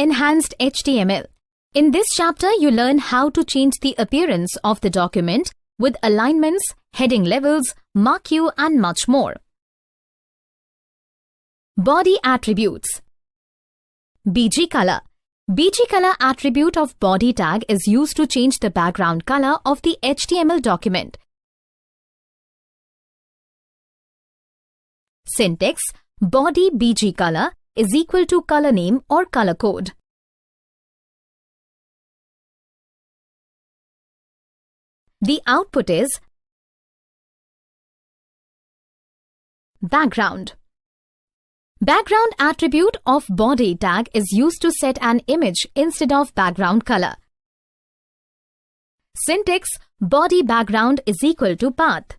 Enhanced HTML. In this chapter, you learn how to change the appearance of the document with alignments, heading levels, marquee, and much more. Body attributes. BG color. BG color attribute of body tag is used to change the background color of the HTML document. Syntax: body BG color is equal to color name or color code. The output is background. Background attribute of body tag is used to set an image instead of background color. Syntax: body background is equal to path.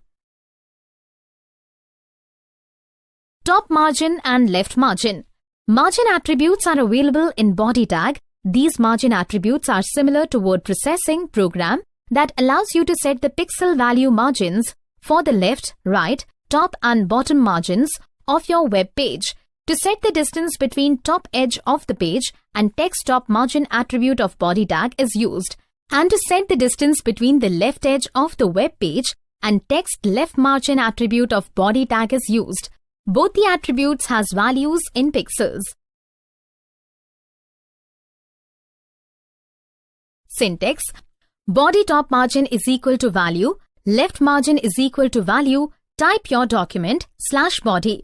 Top margin and left margin. Margin attributes are available in body tag. These margin attributes are similar to word processing program that allows you to set the pixel value margins for the left, right, top and bottom margins of your web page. To set the distance between top edge of the page and text top margin attribute of body tag is used, and to set the distance between the left edge of the web page and text left margin attribute of body tag is used. Both the attributes has values in pixels. Syntax: body top margin is equal to value, left margin is equal to value, type your document /body.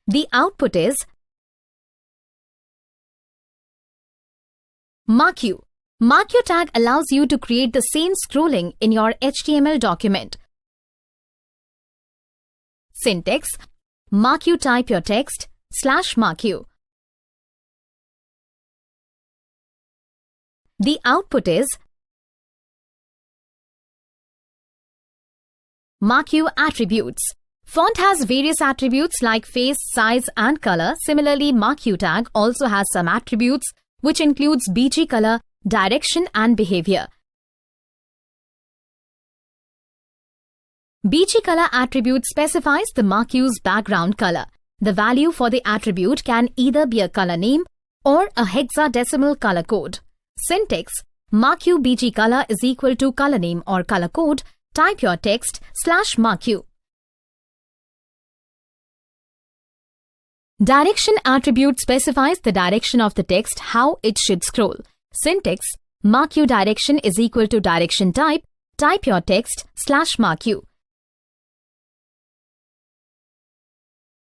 The output is marquee. Marquee tag allows you to create the same scrolling in your HTML document. Syntax: marquee, type your text /marquee. The output is marquee attributes. Font has various attributes like face, size and color. Similarly, marquee tag also has some attributes which includes BG color, direction and behavior. BG color attribute specifies the marquee's background color. The value for the attribute can either be a color name or a hexadecimal color code. Syntax: marquee BG color is equal to color name or color code. Type your text /marquee. Direction attribute specifies the direction of the text, how it should scroll. Syntax: marquee direction is equal to direction type. Type your text /marquee.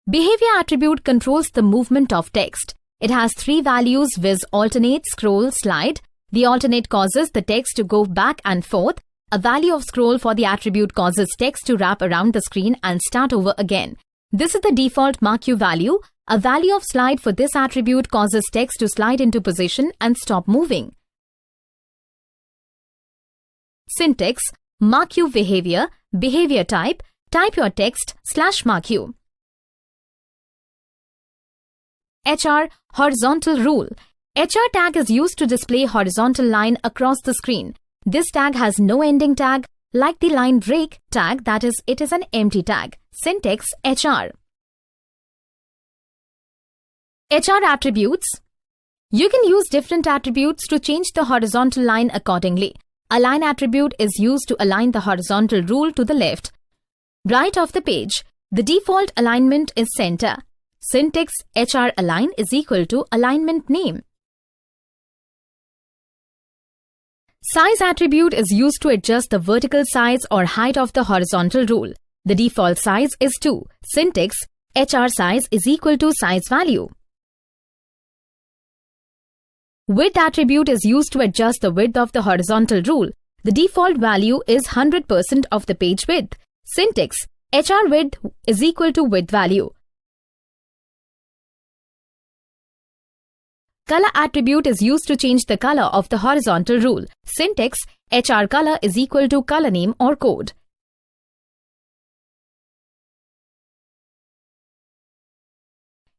Behavior attribute controls the movement of text. It has three values: viz, alternate, scroll, slide. The alternate causes the text to go back and forth. A value of scroll for the attribute causes text to wrap around the screen and start over again. This is the default marquee value. A value of slide for this attribute causes text to slide into position and stop moving. Syntax: marquee behavior, behavior type. Type your text /marquee. HR horizontal rule. HR tag is used to display horizontal line across the screen. This tag has no ending tag like the line break tag, that is, it is an empty tag. Syntax: HR. HR attributes. You can use different attributes to change the horizontal line accordingly. Align attribute is used to align the horizontal rule to the left, right of the page. The default alignment is center. Syntax: HR align is equal to alignment name. Size attribute is used to adjust the vertical size or height of the horizontal rule. The default size is 2. Syntax: HR size is equal to size value. Width attribute is used to adjust the width of the horizontal rule. The default value is 100% of the page width. Syntax: HR width is equal to width value. Color attribute is used to change the color of the horizontal rule. Syntax: HR color is equal to color name or code.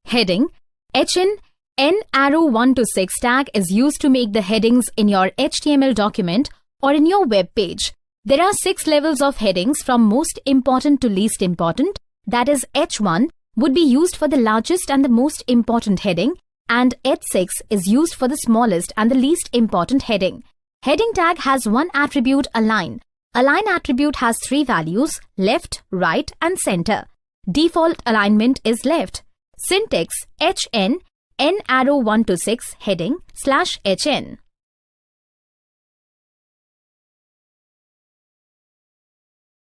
Heading. HN N arrow 1 to 6 tag is used to make the headings in your HTML document or in your web page. There are 6 levels of headings from most important to least important, that is H1, would be used for the largest and the most important heading, and H6 is used for the smallest and the least important heading. Heading tag has one attribute, align. Align attribute has 3 values, left, right, and center. Default alignment is left. Syntax HN, N arrow 1 to 6, heading, /HN.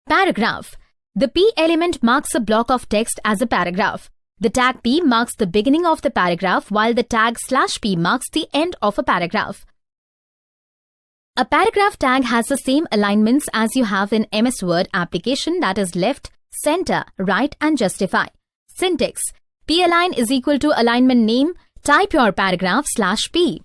Paragraph. The P element marks a block of text as a paragraph. The tag P marks the beginning of the paragraph while the tag /P marks the end of a paragraph. A paragraph tag has the same alignments as you have in MS Word application, that is left, center, right and justify. Syntax. P-align is equal to alignment name. Type your paragraph /P.